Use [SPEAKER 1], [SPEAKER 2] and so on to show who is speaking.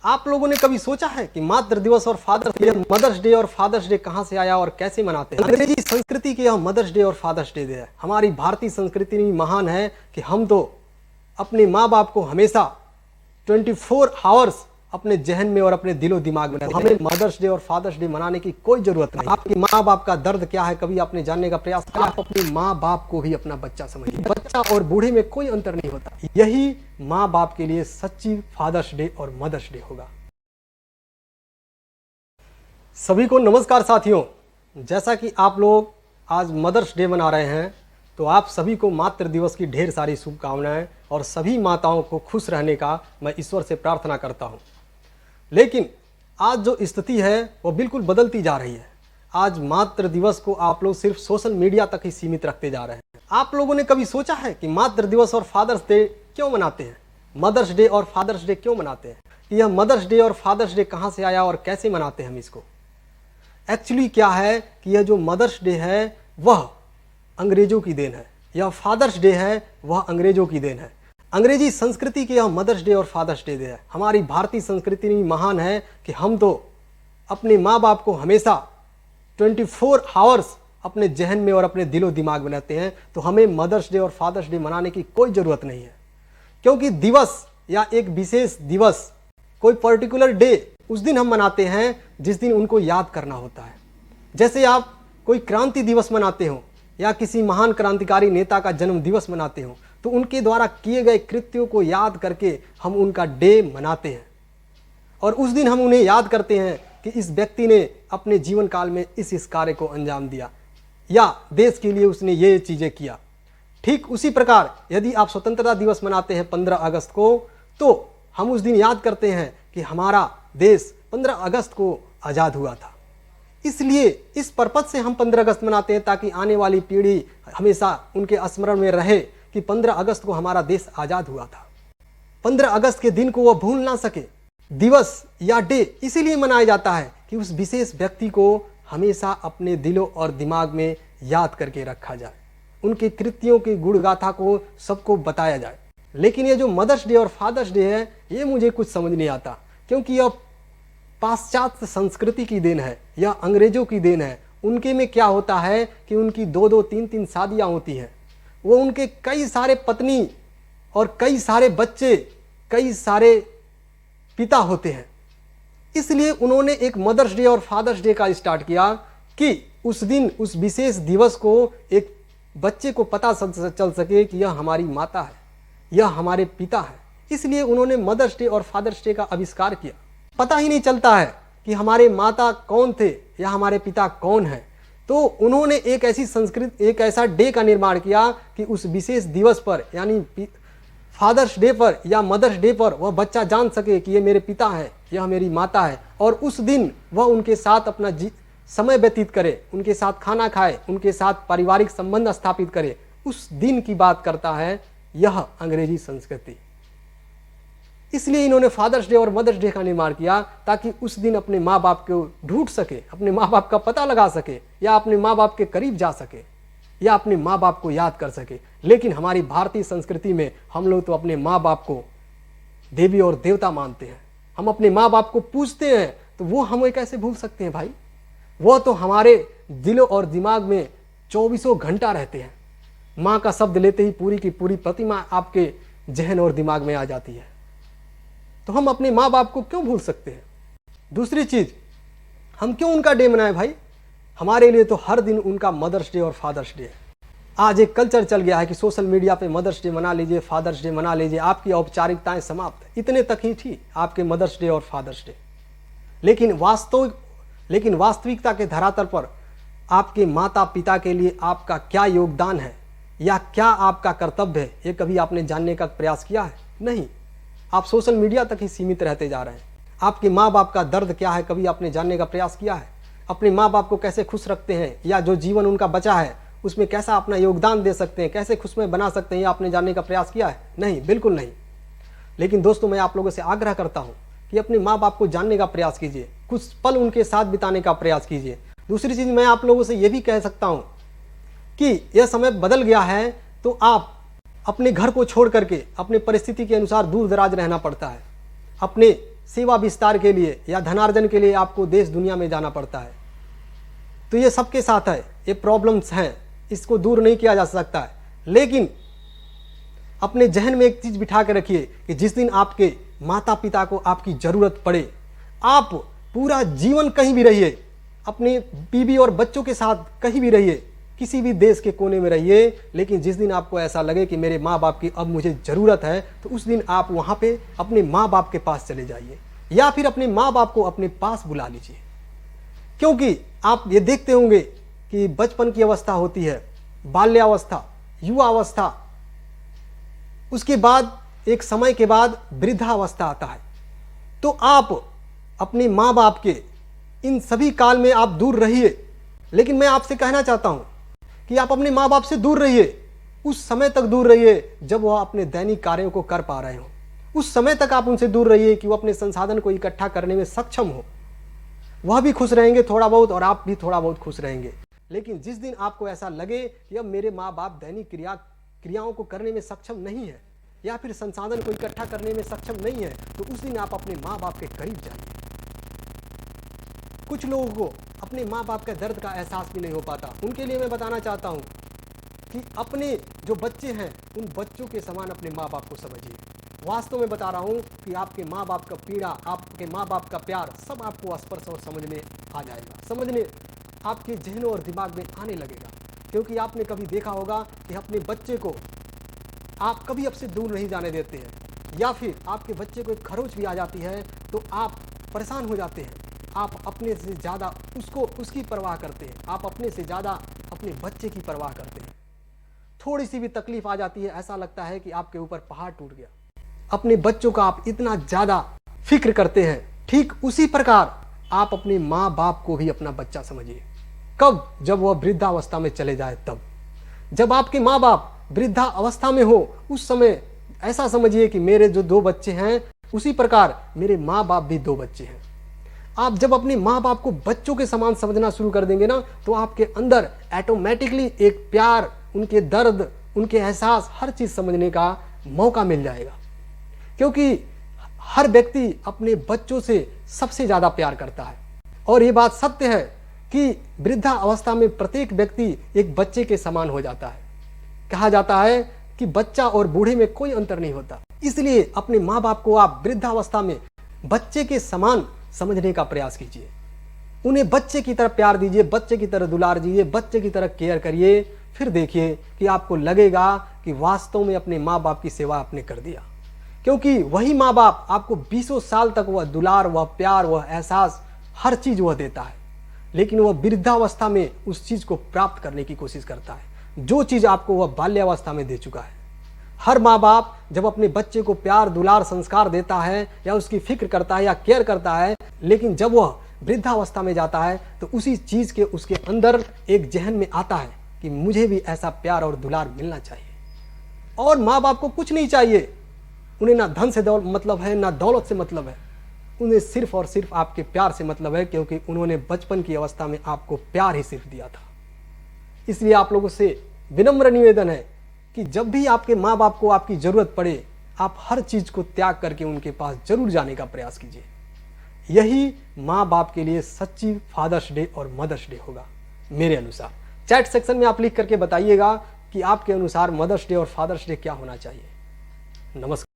[SPEAKER 1] आप लोगों ने कभी सोचा है कि मातृ दिवस और मदर्स डे और फादर्स डे कहां से आया और कैसे मनाते हैं? अंग्रेजी संस्कृति के यह मदर्स डे और फादर्स डे है। हमारी भारतीय संस्कृति में महान है कि हम तो अपने माँ बाप को हमेशा 24 आवर्स अपने जहन में और अपने दिलो दिमाग में, हमें मदर्स डे और फादर्स डे मनाने की कोई जरूरत नहीं। आपके माँ बाप का दर्द क्या है कभी आपने जानने का प्रयास किया? आप अपने माँ बाप को भी अपना बच्चा समझिए। बच्चा और बूढ़े में कोई अंतर नहीं होता। यही माँ बाप के लिए सच्ची फादर्स डे और मदर्स डे होगा। सभी को नमस्कार साथियों, जैसा कि आप लोग आज मदर्स डे मना रहे हैं तो आप सभी को मातृ दिवस की ढेर सारी शुभकामनाएं और सभी माताओं को खुश रहने का मैं ईश्वर से प्रार्थना करता हूं। लेकिन आज जो स्थिति है वो बिल्कुल बदलती जा रही है। आज मातृ दिवस को आप लोग सिर्फ सोशल मीडिया तक ही सीमित रखते जा रहे हैं। आप लोगों ने कभी सोचा है कि मातृ दिवस और फादर्स डे क्यों मनाते हैं? मदर्स डे और फादर्स डे क्यों मनाते हैं? कि यह मदर्स डे और फादर्स डे कहाँ से आया और कैसे मनाते हैं हम इसको? एक्चुअली क्या है कि यह जो मदर्स डे है वह अंग्रेजों की देन है, यह फादर्स डे है वह अंग्रेजों की देन है। अंग्रेजी संस्कृति के यह मदर्स डे और फादर्स डे है। हमारी भारतीय संस्कृति में महान है कि हम तो अपने माँ बाप को हमेशा 24 आवर्स अपने जहन में और अपने दिलो दिमाग में रहते हैं, तो हमें मदर्स डे और फादर्स डे मनाने की कोई ज़रूरत नहीं है। क्योंकि दिवस या एक विशेष दिवस, कोई पर्टिकुलर डे उस दिन हम मनाते हैं जिस दिन उनको याद करना होता है। जैसे आप कोई क्रांति दिवस मनाते हो या किसी महान क्रांतिकारी नेता का जन्म दिवस मनाते हो, तो उनके द्वारा किए गए कृत्यों को याद करके हम उनका डे मनाते हैं। और उस दिन हम उन्हें याद करते हैं कि इस व्यक्ति ने अपने जीवन काल में इस कार्य को अंजाम दिया या देश के लिए उसने ये चीज़ें किया। ठीक उसी प्रकार यदि आप स्वतंत्रता दिवस मनाते हैं 15 अगस्त को, तो हम उस दिन याद करते हैं कि हमारा देश 15 अगस्त को आज़ाद हुआ था। इसलिए इस पर्पज से हम 15 अगस्त मनाते हैं ताकि आने वाली पीढ़ी हमेशा उनके स्मरण में रहे कि 15 अगस्त को हमारा देश आज़ाद हुआ था। 15 अगस्त के दिन को वह भूल ना सके। दिवस या डे इसीलिए मनाया जाता है कि उस विशेष व्यक्ति को हमेशा अपने दिलों और दिमाग में याद करके रखा जाए, उनके कृत्यों की गुण गाथा को सबको बताया जाए। लेकिन ये जो मदर्स डे और फादर्स डे है ये मुझे कुछ समझ नहीं आता, क्योंकि यह पाश्चात्य संस्कृति की देन है या अंग्रेजों की देन है। उनके में क्या होता है कि उनकी 2-2, 3-3 शादियां होती हैं, वो उनके कई सारे पत्नी और कई सारे बच्चे, कई सारे पिता होते हैं। इसलिए उन्होंने एक मदर्स डे और फादर्स डे का स्टार्ट किया कि उस दिन, उस विशेष दिवस को एक बच्चे को पता चल सके कि यह हमारी माता है, यह हमारे पिता है। इसलिए उन्होंने मदर्स डे और फादर्स डे का आविष्कार किया। पता ही नहीं चलता है कि हमारे माता कौन थे या हमारे पिता कौन है, तो उन्होंने एक ऐसी संस्कृति, एक ऐसा डे का निर्माण किया कि उस विशेष दिवस पर यानी फादर्स डे पर या मदर्स डे पर वह बच्चा जान सके कि ये मेरे पिता है, यह मेरी माता है, और उस दिन वह उनके साथ अपना समय व्यतीत करे, उनके साथ खाना खाए, उनके साथ पारिवारिक संबंध स्थापित करे। उस दिन की बात करता है यह अंग्रेजी संस्कृति। इसलिए इन्होंने फादर्स डे और मदर्स डे का निर्माण किया ताकि उस दिन अपने माँ बाप को ढूंढ सके, अपने माँ बाप का पता लगा सके, या अपने माँ बाप के करीब जा सके, या अपने माँ बाप को याद कर सके। लेकिन हमारी भारतीय संस्कृति में हम लोग तो अपने माँ बाप को देवी और देवता मानते हैं। हम अपने माँ बाप को पूजते हैं, तो वो हमें कैसे भूल सकते हैं भाई? वो तो हमारे दिलों और दिमाग में 24 घंटा रहते हैं। माँ का शब्द लेते ही पूरी की पूरी प्रतिमा आपके जहन और दिमाग में आ जाती है। तो हम अपने माँ बाप को क्यों भूल सकते हैं? दूसरी चीज, हम क्यों उनका डे मनाएं भाई? हमारे लिए तो हर दिन उनका मदर्स डे और फादर्स डे है। आज एक कल्चर चल गया है कि सोशल मीडिया पे मदर्स डे मना लीजिए, फादर्स डे मना लीजिए, आपकी औपचारिकताएं समाप्त। इतने तक ही थी आपके मदर्स डे और फादर्स डे। लेकिन वास्तविकता के धरातल पर आपके माता पिता के लिए आपका क्या योगदान है या क्या आपका कर्तव्य है, ये कभी आपने जानने का प्रयास किया है? नहीं। आप सोशल मीडिया तक ही सीमित रहते जा रहे हैं। आपके माँ बाप का दर्द क्या है कभी आपने जानने का प्रयास किया है? अपने माँ बाप को कैसे खुश रखते हैं या जो जीवन उनका बचा है उसमें कैसा अपना योगदान दे सकते हैं, कैसे खुशमय बना सकते हैं, ये आपने जानने का प्रयास किया है? नहीं, बिल्कुल नहीं। लेकिन दोस्तों, मैं आप लोगों से आग्रह करता हूँ कि अपने माँ बाप को जानने का प्रयास कीजिए, कुछ पल उनके साथ बिताने का प्रयास कीजिए। दूसरी चीज़, मैं आप लोगों से ये भी कह सकता हूँ कि यह समय बदल गया है, तो आप अपने घर को छोड़ करके अपने परिस्थिति के अनुसार दूर दराज रहना पड़ता है। अपने सेवा विस्तार के लिए या धनार्जन के लिए आपको देश दुनिया में जाना पड़ता है। तो ये सबके साथ है, ये प्रॉब्लम्स हैं, इसको दूर नहीं किया जा सकता है। लेकिन अपने जहन में एक चीज़ बिठा के रखिए कि जिस दिन आपके माता पिता को आपकी ज़रूरत पड़े, आप पूरा जीवन कहीं भी रहिए, अपने बीवी और बच्चों के साथ कहीं भी रहिए, किसी भी देश के कोने में रहिए, लेकिन जिस दिन आपको ऐसा लगे कि मेरे माँ बाप की अब मुझे ज़रूरत है, तो उस दिन आप वहाँ पे अपने माँ बाप के पास चले जाइए या फिर अपने माँ बाप को अपने पास बुला लीजिए। क्योंकि आप ये देखते होंगे कि बचपन की अवस्था होती है, बाल्यावस्था, युवावस्था, उसके बाद एक समय के बाद वृद्धावस्था आता है। तो आप अपने माँ बाप के इन सभी काल में आप दूर रहिए, लेकिन मैं आपसे कहना चाहता हूँ कि आप अपने माँ बाप से दूर रहिए, उस समय तक दूर रहिए जब वह अपने दैनिक कार्यों को कर पा रहे हो। उस समय तक आप उनसे दूर रहिए कि वो अपने संसाधन को इकट्ठा करने में सक्षम हो। वह भी खुश रहेंगे थोड़ा बहुत और आप भी थोड़ा बहुत खुश रहेंगे। लेकिन जिस दिन आपको ऐसा लगे कि अब मेरे माँ बाप दैनिक क्रियाओं को करने में सक्षम नहीं है या फिर संसाधन को इकट्ठा करने में सक्षम नहीं है, तो उस दिन आप अपने माँ बाप के करीब जाइए। कुछ लोगों को अपने माँ बाप का दर्द का एहसास भी नहीं हो पाता। उनके लिए मैं बताना चाहता हूँ कि अपने जो बच्चे हैं उन बच्चों के समान अपने माँ बाप को समझिए। वास्तव में बता रहा हूँ कि आपके माँ बाप का पीड़ा, आपके माँ बाप का प्यार सब आपको स्पर्श और समझ में आ जाएगा, समझने आपके जहनों और दिमाग में आने लगेगा। क्योंकि आपने कभी देखा होगा कि अपने बच्चे को आप कभी आपसे दूर नहीं जाने देते हैं, या फिर आपके बच्चे को एक खरोच भी आ जाती है तो आप परेशान हो जाते हैं। आप अपने से ज़्यादा उसकी परवाह करते हैं, आप अपने से ज़्यादा अपने बच्चे की परवाह करते हैं। थोड़ी सी भी तकलीफ आ जाती है, ऐसा लगता है कि आपके ऊपर पहाड़ टूट गया। अपने बच्चों का आप इतना ज़्यादा फिक्र करते हैं, ठीक उसी प्रकार आप अपने माँ बाप को भी अपना बच्चा समझिए। कब? जब वह वृद्धावस्था में चले जाए तब। जब आपके माँ बाप वृद्धा अवस्था में हो, उस समय ऐसा समझिए कि मेरे जो 2 बच्चे हैं उसी प्रकार मेरे माँ बाप भी 2 बच्चे हैं। आप जब अपने माँ बाप को बच्चों के समान समझना शुरू कर देंगे ना, तो आपके अंदर ऑटोमेटिकली एक प्यार, उनके दर्द, उनके एहसास, हर चीज़ समझने का मौका मिल जाएगा। क्योंकि हर व्यक्ति अपने बच्चों से सबसे ज़्यादा प्यार करता है। और ये बात सत्य है कि वृद्धा अवस्था में प्रत्येक व्यक्ति एक बच्चे के समान हो जाता है। कहा जाता है कि बच्चा और बूढ़े में कोई अंतर नहीं होता। इसलिए अपने माँ बाप को आप वृद्धावस्था में बच्चे के समान समझने का प्रयास कीजिए। उन्हें बच्चे की तरह प्यार दीजिए, बच्चे की तरह दुलार दीजिए, बच्चे की तरह केयर करिए। फिर देखिए कि आपको लगेगा कि वास्तव में अपने माँ बाप की सेवा आपने कर दिया। क्योंकि वही माँ बाप आपको 20 साल तक वह दुलार, वह प्यार, वह एहसास, हर चीज़ वह देता है। लेकिन वह वृद्धावस्था में उस चीज़ को प्राप्त करने की कोशिश करता है जो चीज़ आपको वह बाल्यावस्था में दे चुका है। हर माँ बाप जब अपने बच्चे को प्यार, दुलार, संस्कार देता है या उसकी फिक्र करता है या केयर करता है, लेकिन जब वह वृद्धावस्था में जाता है तो उसी चीज़ के उसके अंदर एक जहन में आता है कि मुझे भी ऐसा प्यार और दुलार मिलना चाहिए। और माँ बाप को कुछ नहीं चाहिए, उन्हें ना धन से मतलब है, ना दौलत से मतलब है, उन्हें सिर्फ और सिर्फ आपके प्यार से मतलब है, क्योंकि उन्होंने बचपन की अवस्था में आपको प्यार ही सिर्फ दिया था। इसलिए आप लोगों से विनम्र निवेदन है कि जब भी आपके माँ बाप को आपकी ज़रूरत पड़े, आप हर चीज़ को त्याग करके उनके पास जरूर जाने का प्रयास कीजिए। यही माँ बाप के लिए सच्ची फादर्स डे और मदर्स डे होगा मेरे अनुसार। चैट सेक्शन में आप लिख करके बताइएगा कि आपके अनुसार मदर्स डे और फादर्स डे क्या होना चाहिए। नमस्कार।